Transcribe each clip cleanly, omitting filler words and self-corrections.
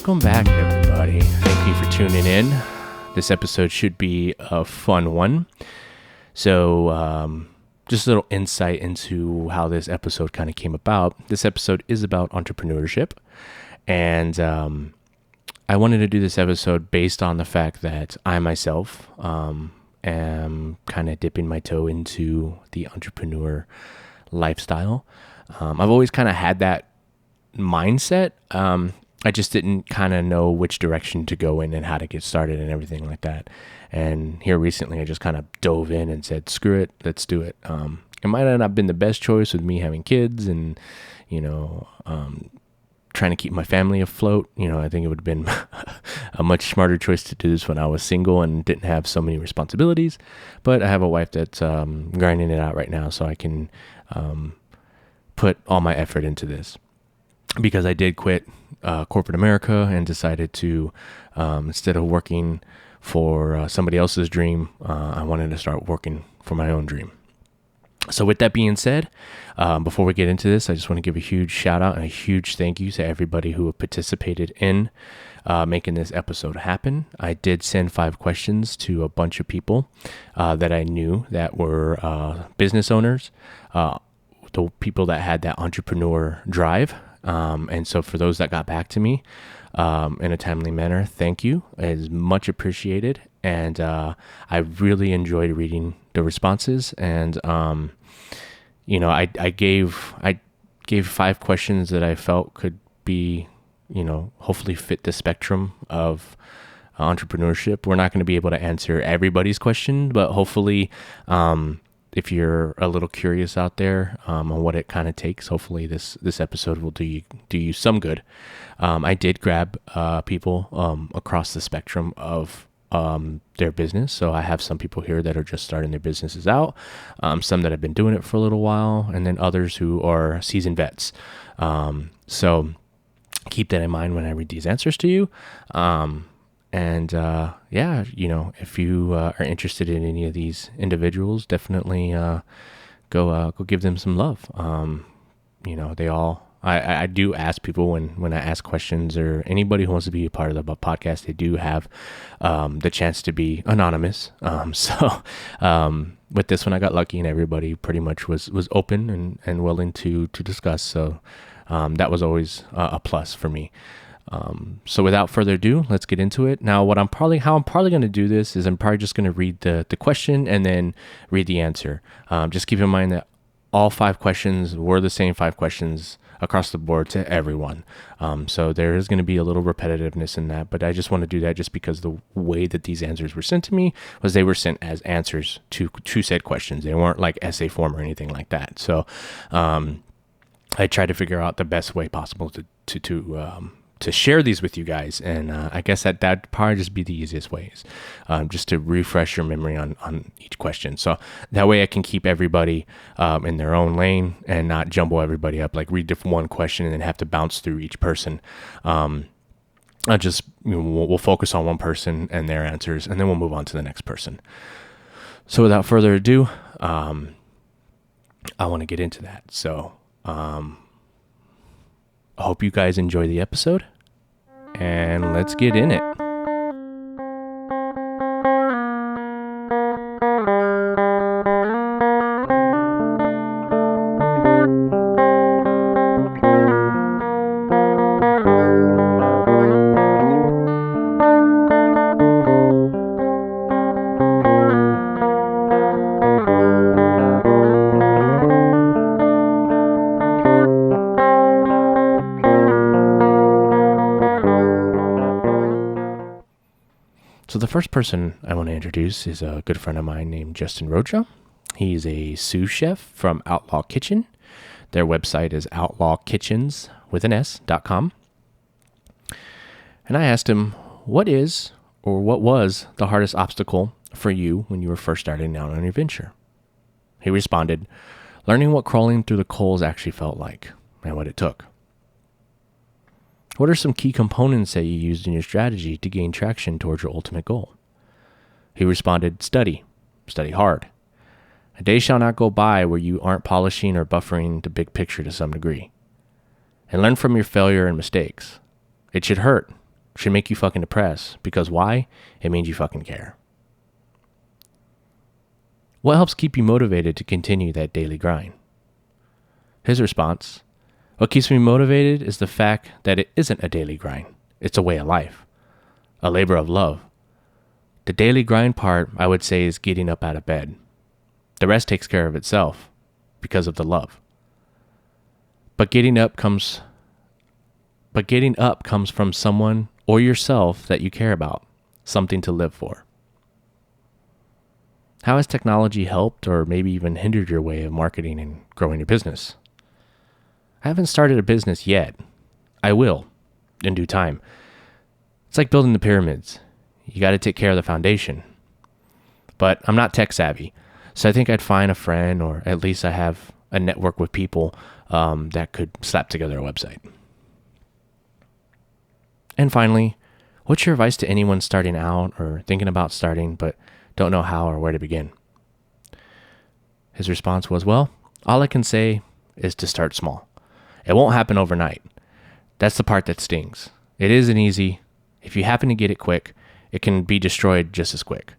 Welcome back, everybody. Thank you for tuning in. This episode should be a fun one. So, just a little insight into how this episode kind of came about. This episode is about entrepreneurship, and I wanted to do this episode based on the fact that I myself am kind of dipping my toe into the entrepreneur lifestyle. I've always kind of had that mindset. I just didn't kind of know which direction to go in and how to get started and everything like that. And here recently, I just kind of dove in and said, screw it, let's do it. It might have not been the best choice with me having kids and, trying to keep my family afloat. I think it would have been a much smarter choice to do this when I was single and didn't have so many responsibilities. But I have a wife that's grinding it out right now, so I can put all my effort into this. Because I did quit corporate America and decided to, instead of working for somebody else's dream, I wanted to start working for my own dream. So with that being said, before we get into this, I just want to give a huge shout out and a huge thank you to everybody who participated in making this episode happen. I did send 5 questions to a bunch of people that I knew that were business owners, the people that had that entrepreneur drive. And so for those that got back to me in a timely manner, thank you. It is much appreciated. And I really enjoyed reading the responses. And, I gave 5 questions that I felt could be, hopefully fit the spectrum of entrepreneurship. We're not going to be able to answer everybody's question, but hopefully, if you're a little curious out there on what it kind of takes, hopefully this episode will do you some good. I did grab people across the spectrum of their business. So I have some people here that are just starting their businesses out, some that have been doing it for a little while, and then others who are seasoned vets. So keep that in mind when I read these answers to you. If you are interested in any of these individuals, definitely go give them some love. I do ask people when I ask questions, or anybody who wants to be a part of the podcast, they do have the chance to be anonymous. With this one, I got lucky, and everybody pretty much was open and willing to discuss. So that was always a plus for me. So without further ado, let's get into it. Now, how I'm probably going to do this is I'm probably just going to read the question and then read the answer. Just keep in mind that all 5 questions were the same 5 questions across the board to everyone. So there is going to be a little repetitiveness in that, but I just want to do that just because the way that these answers were sent to me was they were sent as answers to said questions. They weren't like essay form or anything like that. So, I tried to figure out the best way possible to share these with you guys. And I guess that'd probably just be the easiest ways, just to refresh your memory on each question. So that way I can keep everybody in their own lane and not jumble everybody up, like read one question and then have to bounce through each person. We'll focus on one person and their answers, and then we'll move on to the next person. So without further ado, I want to get into that. So I hope you guys enjoy the episode, and let's get in it. So the first person I want to introduce is a good friend of mine named Justin Rocha. He's a sous chef from Outlaw Kitchen. Their website is outlawkitchens.com. And I asked him, what was the hardest obstacle for you when you were first starting out on your venture? He responded, learning what crawling through the coals actually felt like and what it took. What are some key components that you used in your strategy to gain traction towards your ultimate goal? He responded, study hard. A day shall not go by where you aren't polishing or buffering the big picture to some degree. And learn from your failure and mistakes. It should hurt, should make you fucking depressed. Because why? It means you fucking care. What helps keep you motivated to continue that daily grind? His response, what keeps me motivated is the fact that it isn't a daily grind. It's a way of life, a labor of love. The daily grind part, I would say, is getting up out of bed. The rest takes care of itself because of the love. But getting up comes from someone or yourself that you care about, something to live for. How has technology helped or maybe even hindered your way of marketing and growing your business? I haven't started a business yet. I will, in due time. It's like building the pyramids. You got to take care of the foundation. But I'm not tech savvy, so I think I'd find a friend, or at least I have a network with people that could slap together a website. And finally, what's your advice to anyone starting out or thinking about starting but don't know how or where to begin? His response was, well, all I can say is to start small. It won't happen overnight. That's the part that stings. It isn't easy. If you happen to get it quick, it can be destroyed just as quick.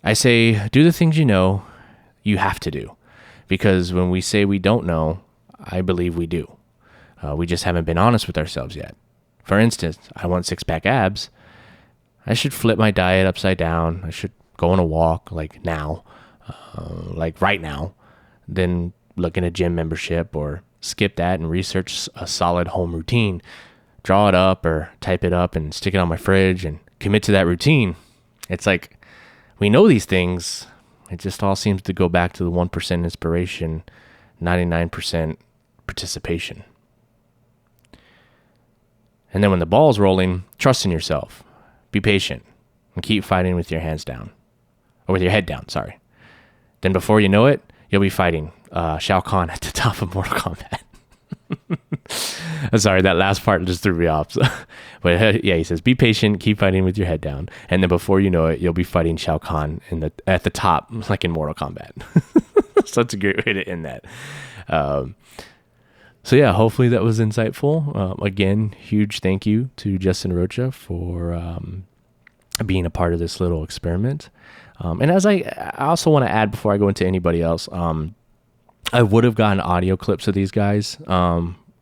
I say, do the things you know you have to do. Because when we say we don't know, I believe we do. We just haven't been honest with ourselves yet. For instance, I want six-pack abs. I should flip my diet upside down. I should go on a walk like now, like right now, then look in a gym membership, or skip that and research a solid home routine, draw it up or type it up and stick it on my fridge and commit to that routine. It's like we know these things. It just all seems to go back to the 1% inspiration, 99% participation. And then when the ball's rolling, trust in yourself. Be patient and keep fighting with your hands down, or with your head down, sorry. Then before you know it, you'll be fighting Shao Kahn at the top of Mortal Kombat. Sorry, that last part just threw me off. But yeah, he says, be patient, keep fighting with your head down. And then before you know it, you'll be fighting Shao Kahn at the top, like in Mortal Kombat. So that's a great way to end that. So yeah, hopefully that was insightful. Again, huge thank you to Justin Rocha for being a part of this little experiment. And as I also want to add before I go into anybody else, I would have gotten audio clips of these guys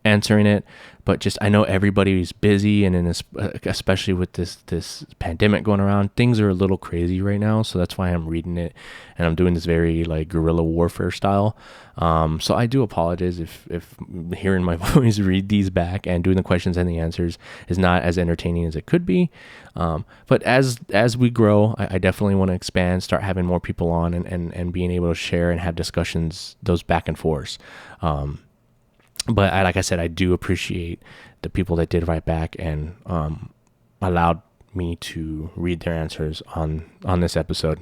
answering it, but just I know everybody's busy, and in this, especially with this pandemic going around, things are a little crazy right now. So that's why I'm reading it, and I'm doing this very like guerrilla warfare style. So I do apologize if hearing my voice read these back and doing the questions and the answers is not as entertaining as it could be. But as we grow, I definitely want to expand, start having more people on, and being able to share and have discussions, those back and forths. But like I said, I do appreciate the people that did write back and allowed me to read their answers on this episode.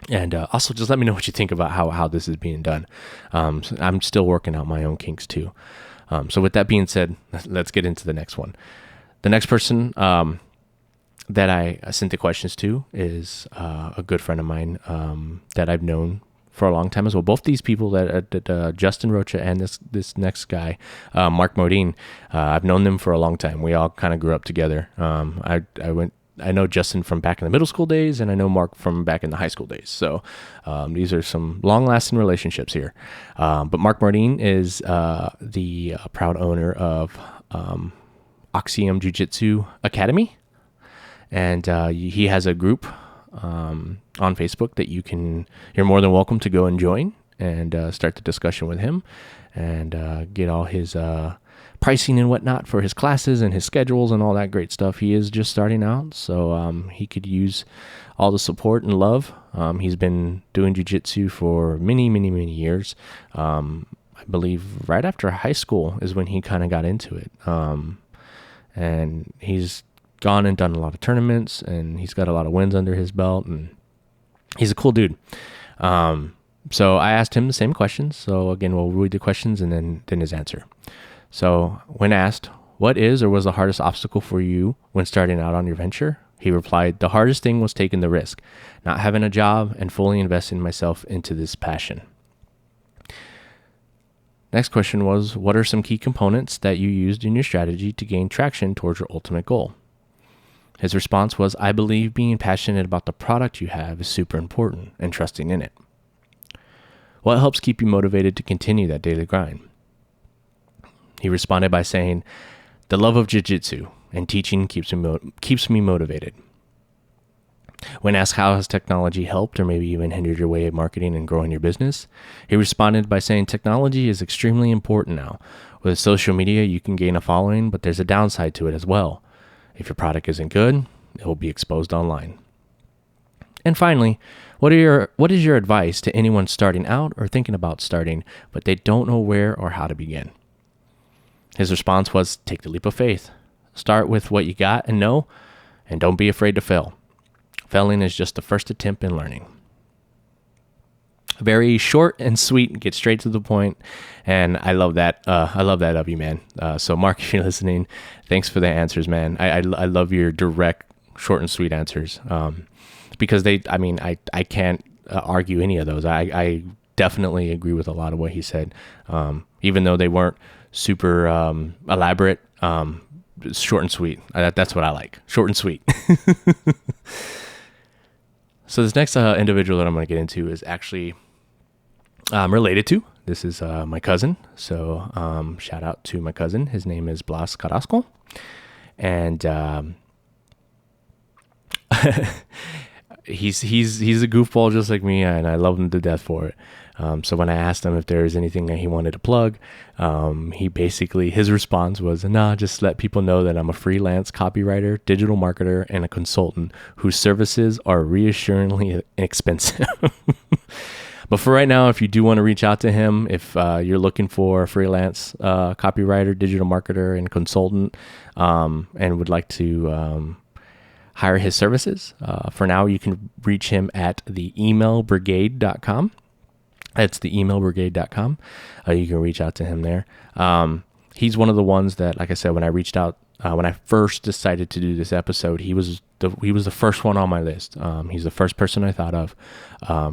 And also just let me know what you think about how this is being done. So I'm still working out my own kinks too. So with that being said, let's get into the next one. The next person that I sent the questions to is a good friend of mine that I've known for a long time as well. Both these people that Justin Rocha and this next guy, Mark Modine, I've known them for a long time. We all kind of grew up together. I know Justin from back in the middle school days, and I know Mark from back in the high school days. So these are some long-lasting relationships here. But Mark Modine is the proud owner of Axiom Jiu-Jitsu Academy, and he has a group on Facebook that you're more than welcome to go and join and start the discussion with him and get all his pricing and whatnot for his classes and his schedules and all that great stuff. He is just starting out, so he could use all the support and love. He's been doing jiu-jitsu for many, many, many years. I believe right after high school is when he kind of got into it. And he's gone and done a lot of tournaments, and he's got a lot of wins under his belt, and he's a cool dude. So I asked him the same questions. So again, we'll read the questions and then his answer. So when asked, what is or was the hardest obstacle for you when starting out on your venture? He replied, the hardest thing was taking the risk, not having a job and fully investing myself into this passion. Next question was, what are some key components that you used in your strategy to gain traction towards your ultimate goal? His response was, I believe being passionate about the product you have is super important and trusting in it. What helps keep you motivated to continue that daily grind? He responded by saying, the love of jiu-jitsu and teaching keeps me motivated. When asked how has technology helped or maybe even hindered your way of marketing and growing your business, he responded by saying technology is extremely important now. With social media, you can gain a following, but there's a downside to it as well. If your product isn't good, it will be exposed online. And finally, what is your advice to anyone starting out or thinking about starting, but they don't know where or how to begin? His response was, take the leap of faith. Start with what you got and know, and don't be afraid to fail. Failing is just the first attempt in learning. Very short and sweet, get straight to the point, and I love that. I love that of you, man. So Mark, if you're listening, thanks for the answers, man. I love your direct, short and sweet answers, because I can't argue any of those. I definitely agree with a lot of what he said, even though they weren't super elaborate. Short and sweet. That's what I like. Short and sweet. So this next individual that I'm going to get into is actually related to. This is my cousin. So shout out to my cousin. His name is Blas Carrasco. And he's a goofball just like me, and I love him to death for it. So when I asked him if there was anything that he wanted to plug, his response was, nah, just let people know that I'm a freelance copywriter, digital marketer, and a consultant whose services are reassuringly inexpensive. But for right now, if you do want to reach out to him, if you're looking for a freelance copywriter, digital marketer, and consultant, and would like to hire his services, for now you can reach him at theemailbrigade.com. It's theemailbrigade.com. You can reach out to him there. He's one of the ones that, like I said, when I reached out, when I first decided to do this episode, he was the first one on my list. He's the first person I thought of.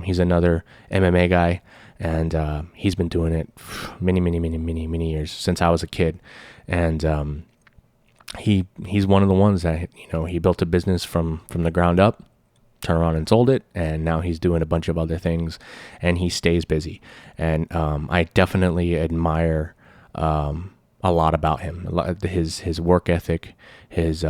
He's another MMA guy, and he's been doing it many years, since I was a kid. And he's one of the ones that, he built a business from the ground up, turned around and sold it, and now he's doing a bunch of other things, and he stays busy. And I definitely admire a lot about him, his work ethic, his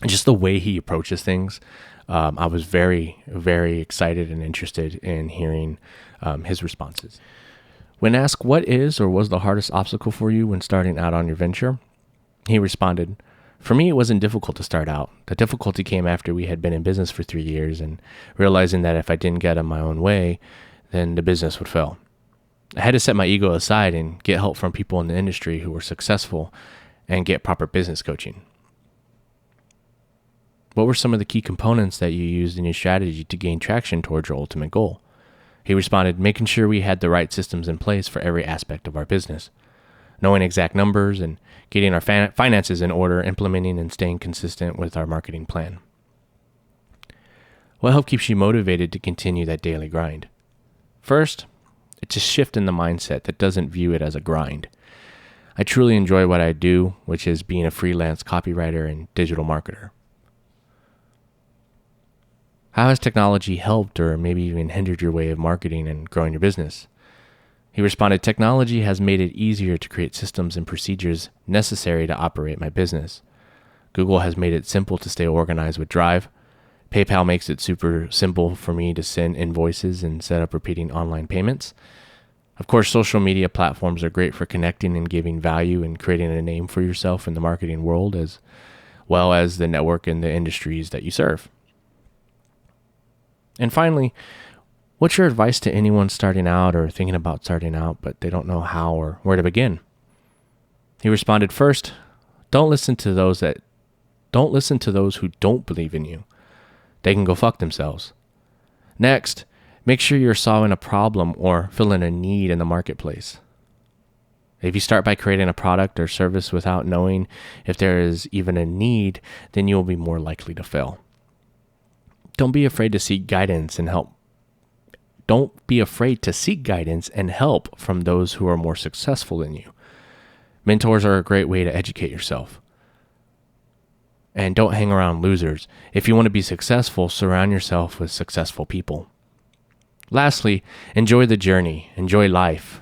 just the way he approaches things. I was very, very excited and interested in hearing his responses. When asked what is or was the hardest obstacle for you when starting out on your venture, he responded, for me, it wasn't difficult to start out. The difficulty came after we had been in business for 3 years and realizing that if I didn't get in my own way, then the business would fail. I had to set my ego aside and get help from people in the industry who were successful and get proper business coaching. What were some of the key components that you used in your strategy to gain traction towards your ultimate goal? He responded, making sure we had the right systems in place for every aspect of our business. Knowing exact numbers and getting our finances in order, implementing and staying consistent with our marketing plan. What help keeps you motivated to continue that daily grind? First, it's a shift in the mindset that doesn't view it as a grind. I truly enjoy what I do, which is being a freelance copywriter and digital marketer. How has technology helped or maybe even hindered your way of marketing and growing your business? He responded, technology has made it easier to create systems and procedures necessary to operate my business. Google has made it simple to stay organized with Drive. PayPal makes it super simple for me to send invoices and set up repeating online payments. Of course, social media platforms are great for connecting and giving value and creating a name for yourself in the marketing world, as well as the network and the industries that you serve. And finally, what's your advice to anyone starting out or thinking about starting out, but they don't know how or where to begin? He responded, first, don't listen to those who don't believe in you. They can go fuck themselves. Next, make sure you're solving a problem or filling a need in the marketplace. If you start by creating a product or service without knowing if there is even a need, then you will be more likely to fail. Don't be afraid to seek guidance and help. Don't be afraid to seek guidance and help from those who are more successful than you. Mentors are a great way to educate yourself. and don't hang around losers. If you want to be successful, surround yourself with successful people. Lastly, enjoy the journey, enjoy life.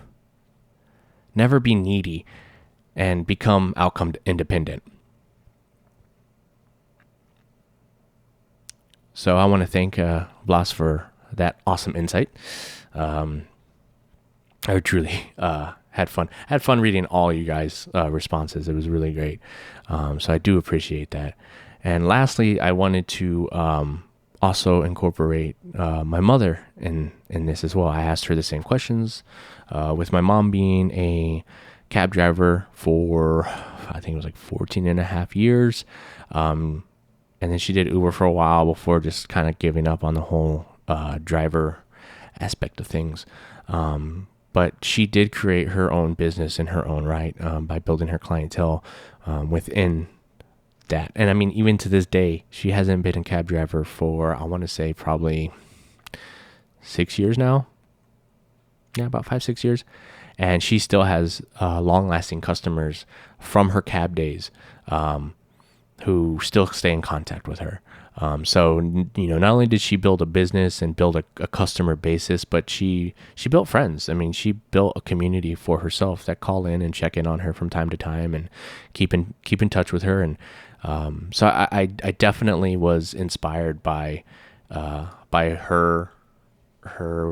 Never be needy and become outcome independent. So I want to thank Blas for that awesome insight. I truly had fun. Had fun reading all you guys' responses. It was really great. So I do appreciate that. And lastly, I wanted to also incorporate my mother in this as well. I asked her the same questions. With my mom being a cab driver for, I think it was like 14 and a half years. And then she did Uber for a while before just kind of giving up on the whole driver aspect of things. But she did create her own business in her own right by building her clientele within that. And I mean, even to this day, she hasn't been a cab driver for, I want to say, probably 6 years now. Yeah, about 5-6 years. And she still has long-lasting customers from her cab days who still stay in contact with her. So, not only did she build a business and build a customer basis, but she built friends. I mean, she built a community for herself that call in and check in on her from time to time and keep in touch with her. And so I definitely was inspired by her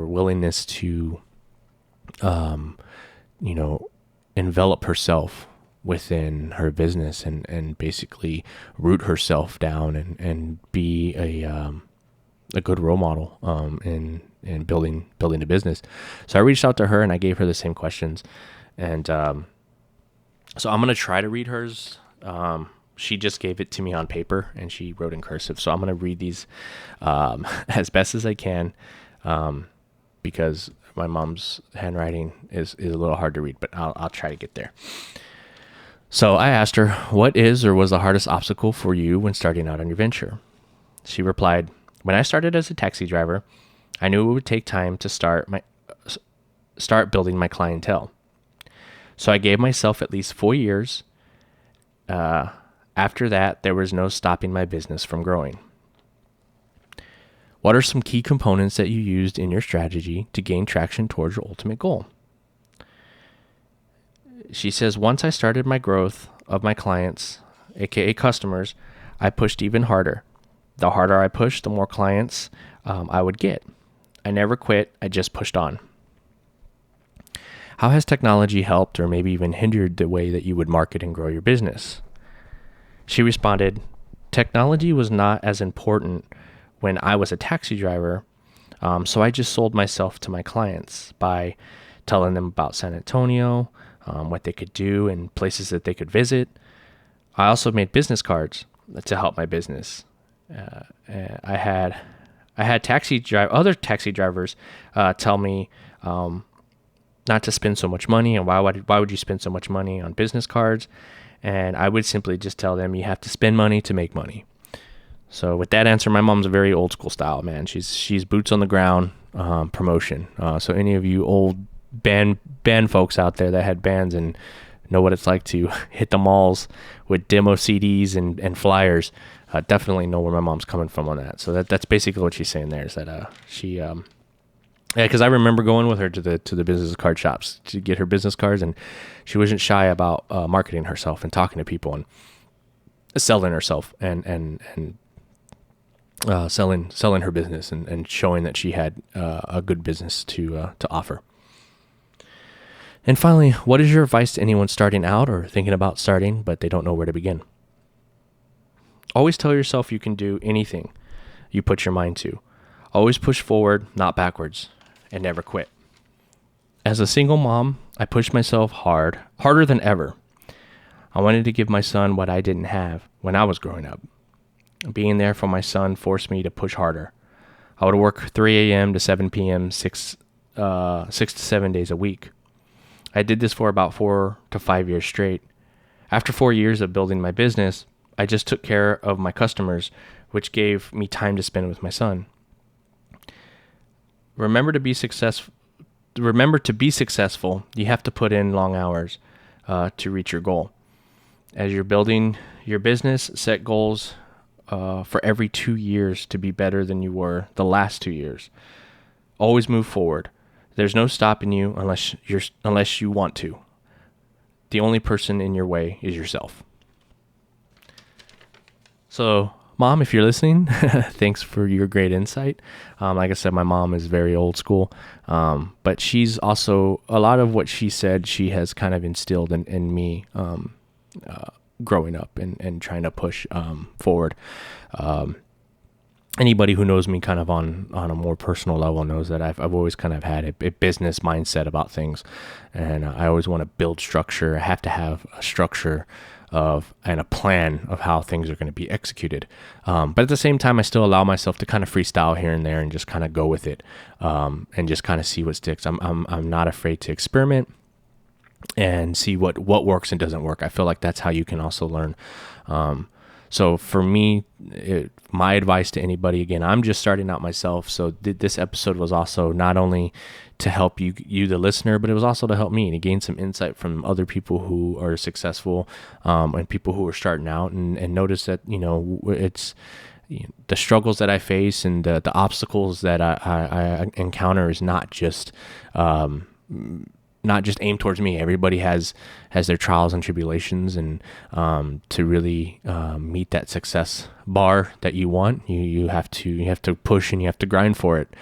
willingness to envelop herself within her business and basically root herself down and be a good role model in building a business. So I reached out to her and I gave her the same questions. And so I'm going to try to read hers. She just gave it to me on paper and she wrote in cursive. So I'm going to read these as best as I can because my mom's handwriting is a little hard to read, but I'll try to get there. So I asked her, what is or was the hardest obstacle for you when starting out on your venture? She replied, when I started as a taxi driver, I knew it would take time to start building my clientele. So I gave myself at least 4 years. After that, there was no stopping my business from growing. What are some key components that you used in your strategy to gain traction towards your ultimate goal? She says, once I started my growth of my clients, aka customers, I pushed even harder. The harder I pushed, the more clients I would get. I never quit. I just pushed on. How has technology helped or maybe even hindered the way that you would market and grow your business? She responded, technology was not as important when I was a taxi driver, so I just sold myself to my clients by telling them about San Antonio, what they could do and places that they could visit. I also made business cards to help my business. I had other taxi drivers tell me not to spend so much money and why would you spend so much money on business cards? And I would simply just tell them you have to spend money to make money. So with that answer, my mom's a very old school style, man. She's boots on the ground promotion. So any of you old band folks out there that had bands and know what it's like to hit the malls with demo CDs and flyers, definitely know where my mom's coming from on that. So that's basically what she's saying there is that she because I remember going with her to the business card shops to get her business cards, and she wasn't shy about marketing herself and talking to people and selling herself and selling her business and showing that she had a good business to offer. And finally, what is your advice to anyone starting out or thinking about starting, but they don't know where to begin? Always tell yourself you can do anything you put your mind to. Always push forward, not backwards, and never quit. As a single mom, I pushed myself harder than ever. I wanted to give my son what I didn't have when I was growing up. Being there for my son forced me to push harder. I would work 3 a.m. to 7 p.m. 6 to 7 days a week. I did this for about 4 to 5 years straight. After 4 years of building my business, I just took care of my customers, which gave me time to spend with my son. Remember to be successful, you have to put in long hours to reach your goal. As you're building your business, set goals for every 2 years to be better than you were the last 2 years. Always move forward. There's no stopping you unless you want to. The only person in your way is yourself. So, Mom, if you're listening, thanks for your great insight. Like I said, my mom is very old school, but she's also, a lot of what she said, she has kind of instilled in me growing up and trying to push forward. Anybody who knows me kind of on a more personal level knows that I've always kind of had a business mindset about things, and I always want to build structure. I have to have a structure and a plan of how things are going to be executed. But at the same time, I still allow myself to kind of freestyle here and there and just kind of go with it, and just kind of see what sticks. I'm not afraid to experiment and see what works and doesn't work. I feel like that's how you can also learn. So for me, my advice to anybody, again, I'm just starting out myself. So this episode was also not only to help you, the listener, but it was also to help me to gain some insight from other people who are successful, and people who are starting out, and notice that, it's the struggles that I face and the obstacles that I encounter is not just aimed towards me. Everybody has their trials and tribulations, and to really meet that success bar that you want, you have to push and you have to grind for it.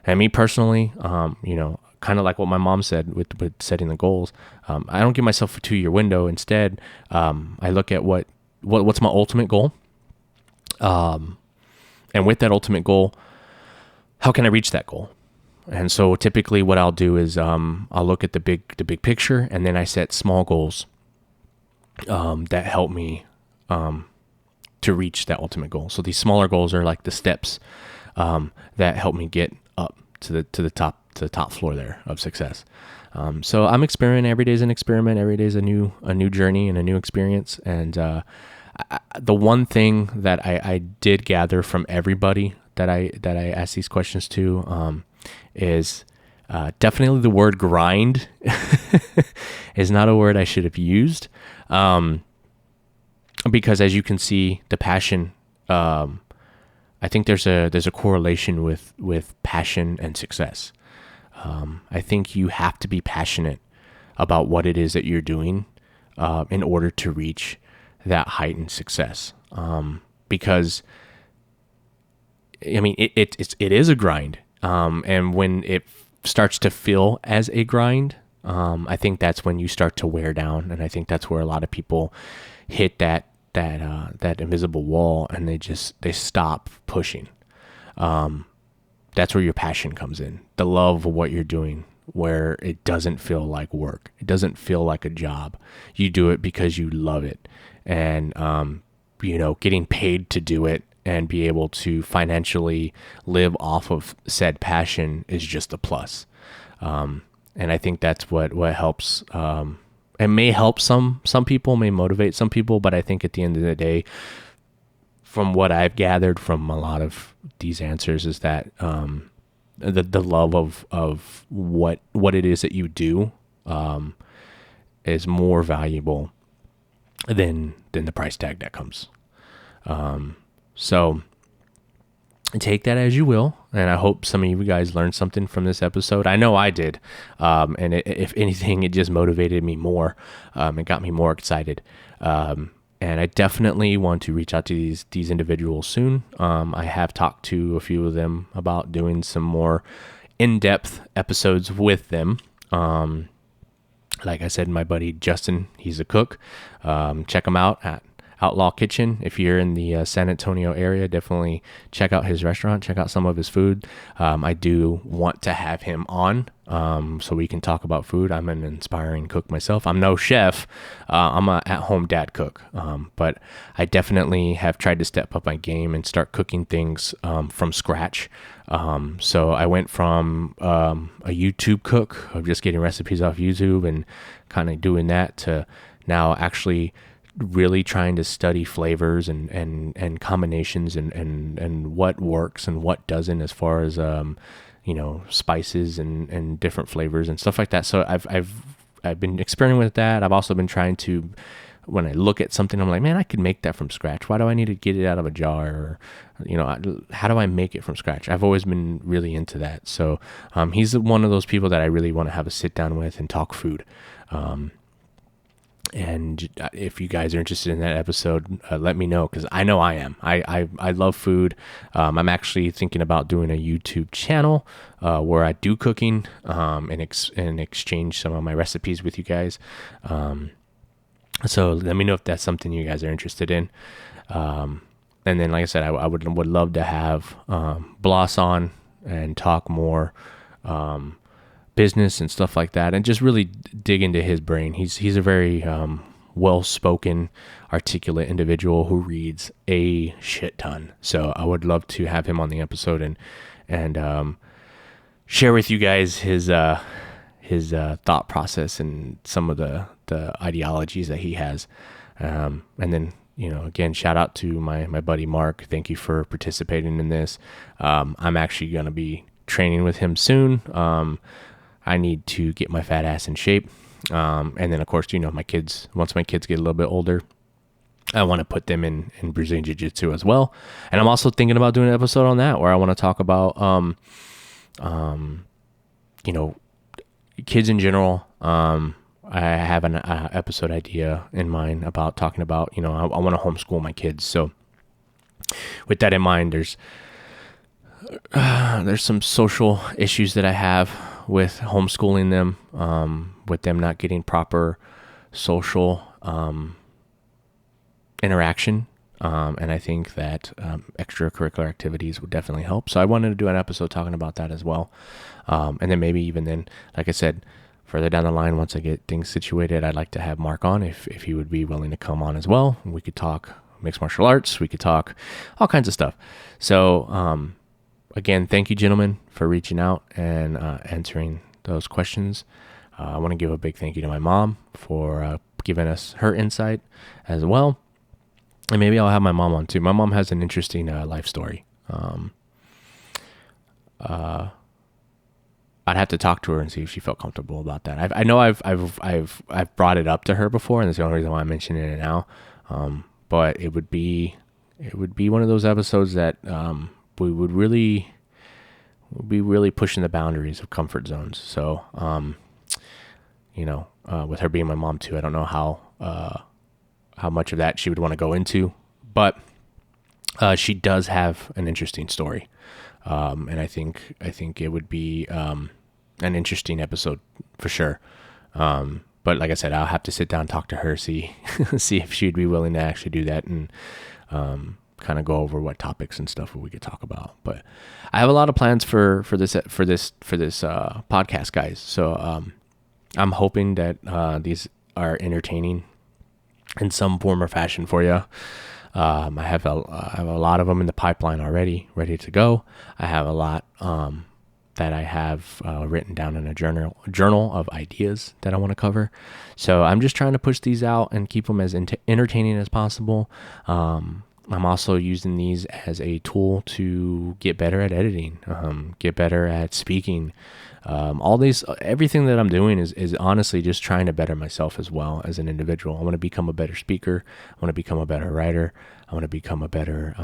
And me personally, kind of like what my mom said with setting the goals, I don't give myself a 2-year window. Instead, I look at what's my ultimate goal, and with that ultimate goal, how can I reach that goal? And so typically what I'll do is I'll look at the big picture, and then I set small goals that help me to reach that ultimate goal. So these smaller goals are like the steps that help me get up to the top floor there of success. So I'm experimenting. Every day is an experiment. Every day is a new journey and a new experience. And the one thing that I did gather from everybody that I asked these questions to is definitely the word grind is not a word I should have used, because as you can see, the passion, I think there's a correlation with passion and success. I think you have to be passionate about what it is that you're doing in order to reach that heightened success, because I mean it is a grind. And when it starts to feel as a grind, I think that's when you start to wear down. And I think that's where a lot of people hit that invisible wall, and they stop pushing. That's where your passion comes in, the love of what you're doing, where it doesn't feel like work. It doesn't feel like a job. You do it because you love it. And, getting paid to do it and be able to financially live off of said passion is just a plus. And I think that's what helps. It may help some people, may motivate some people, but I think at the end of the day, from what I've gathered from a lot of these answers, is that the love of what it is that you do is more valuable than the price tag that comes. So take that as you will, and I hope some of you guys learned something from this episode. I know I did, and if anything, it just motivated me more. It got me more excited, and I definitely want to reach out to these individuals soon. I have talked to a few of them about doing some more in-depth episodes with them. Like I said, my buddy Justin, he's a cook. Check him out at Outlaw Kitchen. If you're in the San Antonio area, definitely check out his restaurant, check out some of his food. I do want to have him on so we can talk about food. I'm an inspiring cook myself. I'm no chef. I'm a at-home dad cook, but I definitely have tried to step up my game and start cooking things from scratch. So I went from a YouTube cook of just getting recipes off YouTube and kind of doing that to now actually really trying to study flavors and combinations and what works and what doesn't, as far as spices and different flavors and stuff like that. So I've been experimenting with that. I've also been trying to when I look at something, I'm like, man, I could make that from scratch. Why do I need to get it out of a jar? Or, how do I make it from scratch? I've always been really into that. So he's one of those people that I really want to have a sit down with and talk food. And if you guys are interested in that episode, let me know, because I know I am. I love food. I'm actually thinking about doing a YouTube channel where I do cooking and exchange some of my recipes with you guys. So let me know if that's something you guys are interested in. And then, like I said, I would love to have Bloss on and talk more business and stuff like that, and just really dig into his brain. He's a very well-spoken, articulate individual who reads a shit ton. So I would love to have him on the episode and share with you guys his thought process and some of the ideologies that he has. And then, again, shout out to my buddy Mark. Thank you for participating in this. I'm actually going to be training with him soon. I need to get my fat ass in shape. And then, of course, my kids, once my kids get a little bit older, I want to put them in Brazilian Jiu-Jitsu as well. And I'm also thinking about doing an episode on that where I want to talk about, kids in general. I have an episode idea in mind about talking about, I want to homeschool my kids. So with that in mind, there's some social issues that I have with homeschooling them, with them not getting proper social interaction. And I think that extracurricular activities would definitely help. So I wanted to do an episode talking about that as well. And then maybe even then, like I said, further down the line, once I get things situated, I'd like to have Mark on if he would be willing to come on as well. We could talk mixed martial arts. We could talk all kinds of stuff. So, again, thank you, gentlemen, for reaching out and answering those questions. I want to give a big thank you to my mom for giving us her insight as well. And maybe I'll have my mom on too. My mom has an interesting life story. I'd have to talk to her and see if she felt comfortable about that. I know I've brought it up to her before, and that's the only reason why I'm mentioning it now. But it would be one of those episodes that we would really be really pushing the boundaries of comfort zones. So, with her being my mom too, I don't know how much of that she would want to go into, but she does have an interesting story, and I think it would be an interesting episode for sure. But like I said, I'll have to sit down and talk to her, see if she'd be willing to actually do that, and kind of go over what topics and stuff we could talk about. But I have a lot of plans for this podcast, guys. So I'm hoping that these are entertaining in some form or fashion for you. I have a lot of them in the pipeline already, ready to go. I have a lot that I have written down in a journal of ideas that I want to cover. So I'm just trying to push these out and keep them as entertaining as possible. I'm also using these as a tool to get better at editing, get better at speaking. Everything that I'm doing is honestly just trying to better myself as well as an individual. I want to become a better speaker. I want to become a better writer. I want to become a better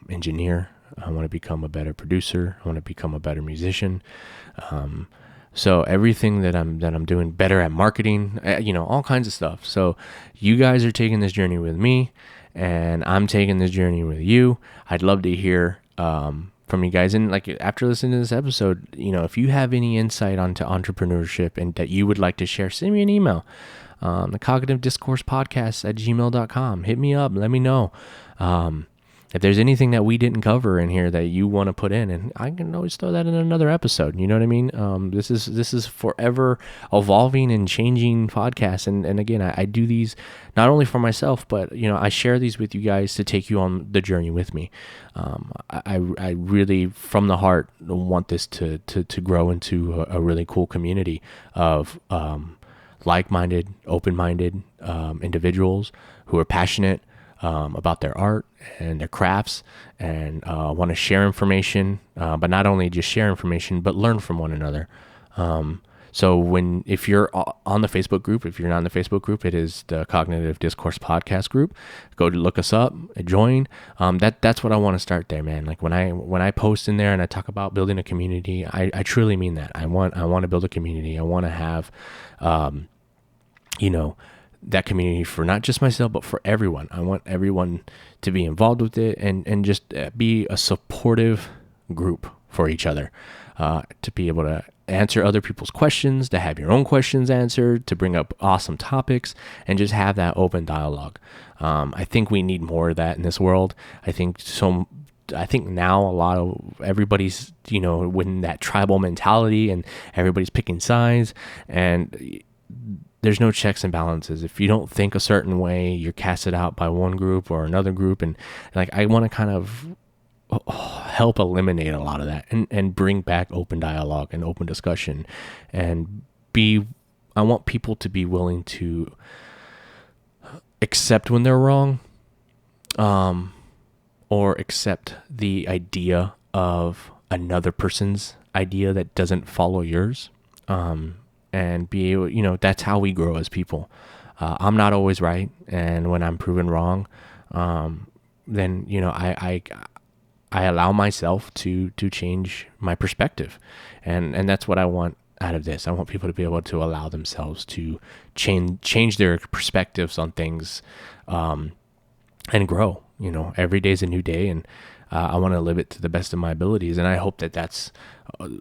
engineer. I want to become a better producer. I want to become a better musician. So everything that I'm doing, better at marketing, all kinds of stuff. So you guys are taking this journey with me, and I'm taking this journey with you. I'd love to hear from you guys. And like after listening to this episode, if you have any insight onto entrepreneurship and that you would like to share, send me an email. The Cognitive Discourse Podcast at gmail.com. Hit me up. Let me know. If there's anything that we didn't cover in here that you want to put in, and I can always throw that in another episode. You know what I mean? This is forever evolving and changing podcasts. And again, I do these not only for myself, but I share these with you guys to take you on the journey with me. I really, from the heart, want this to grow into a really cool community of like-minded, open-minded individuals who are passionate about their art and their crafts and want to share information, but not only just share information, but learn from one another. So if you're on the Facebook group, if you're not in the Facebook group, it is the Cognitive Discourse Podcast group. Go to look us up, join. That's what I want to start there, man. Like when I post in there and I talk about building a community, I truly mean that. I want to build a community. I want to have, that community for not just myself, but for everyone. I want everyone to be involved with it and just be a supportive group for each other, to be able to answer other people's questions, to have your own questions answered, to bring up awesome topics, and just have that open dialogue. I think we need more of that in this world. I think now a lot of everybody's, with that tribal mentality and everybody's picking sides, and there's no checks and balances. If you don't think a certain way, you're casted out by one group or another group. And like, I want to kind of help eliminate a lot of that and bring back open dialogue and open discussion, and I want people to be willing to accept when they're wrong, or accept the idea of another person's idea that doesn't follow yours, and be able, that's how we grow as people. I'm not always right, and when I'm proven wrong, then I allow myself to change my perspective, and that's what I want out of this. I want people to be able to allow themselves to change their perspectives on things, and grow. Every day is a new day, and I want to live it to the best of my abilities, and I hope that that's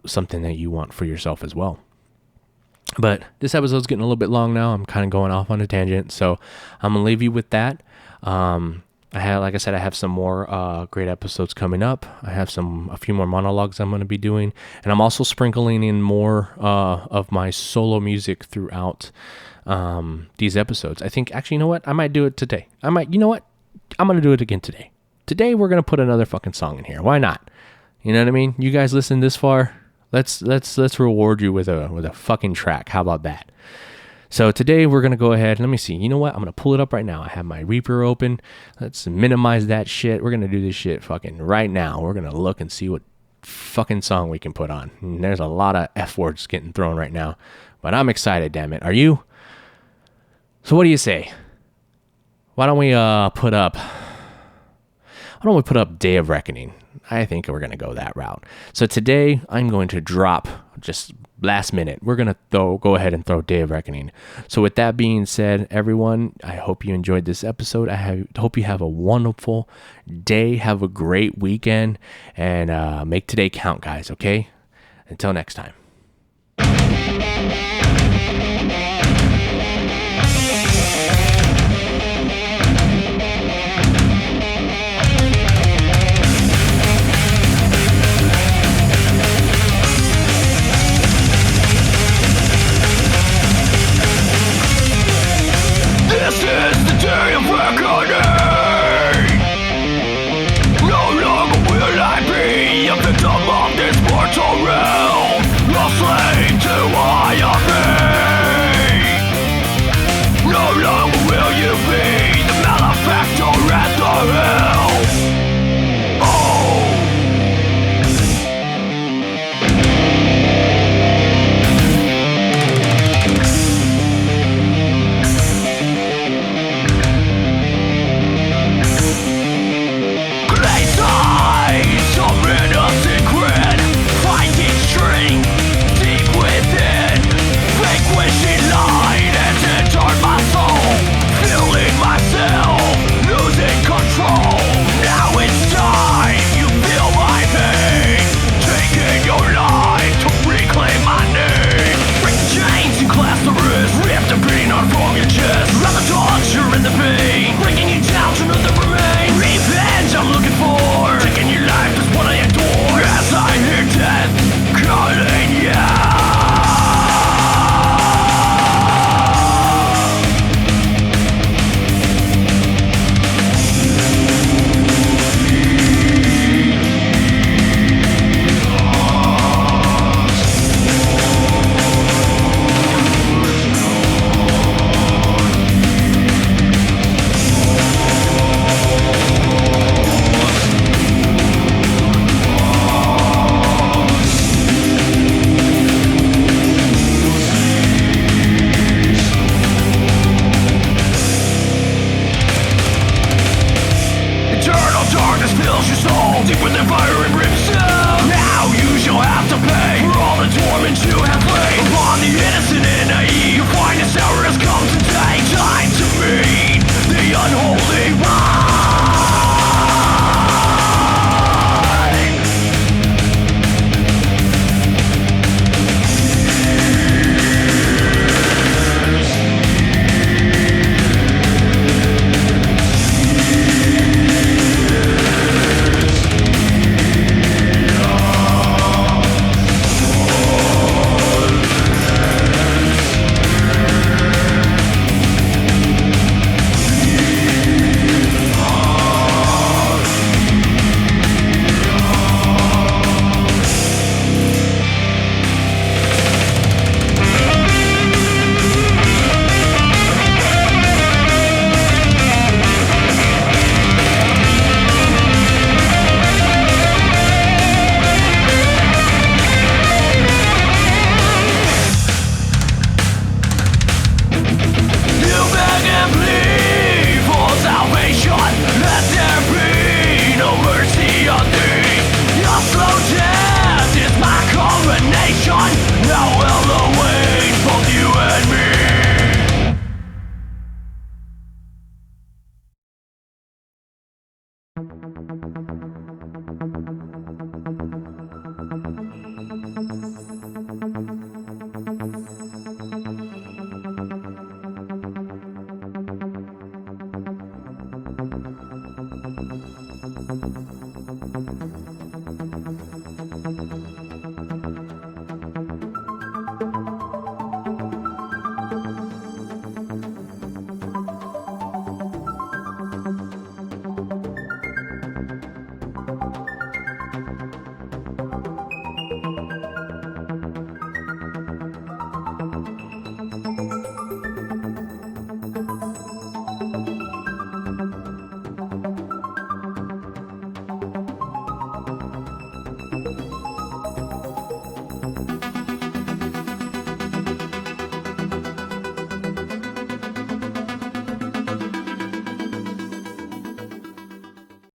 something that you want for yourself as well. But this episode's getting a little bit long now. I'm kind of going off on a tangent, so I'm gonna leave you with that. I have some more great episodes coming up. I have a few more monologues I'm going to be doing, and I'm also sprinkling in more of my solo music throughout these episodes. I think, actually, you know what? I might do it today. I'm going to do it again today. Today we're going to put another fucking song in here. Why not? You know what I mean? You guys listen this far. Let's reward you with a fucking track. How about that? So today we're going to go ahead. Let me see. You know what? I'm going to pull it up right now. I have my Reaper open. Let's minimize that shit. We're going to do this shit fucking right now. We're going to look and see what fucking song we can put on. And there's a lot of F words getting thrown right now, but I'm excited, damn it. Are you? So what do you say? Why don't we put up Day of Reckoning? I think we're going to go that route. So today I'm going to drop, just last minute, we're going to go ahead and throw Day of Reckoning. So with that being said, everyone, I hope you enjoyed this episode. I hope you have a wonderful day. Have a great weekend, and make today count, guys, okay? Until next time. This is the day of reckoning. No longer will I be a victim of this mortal realm. fiery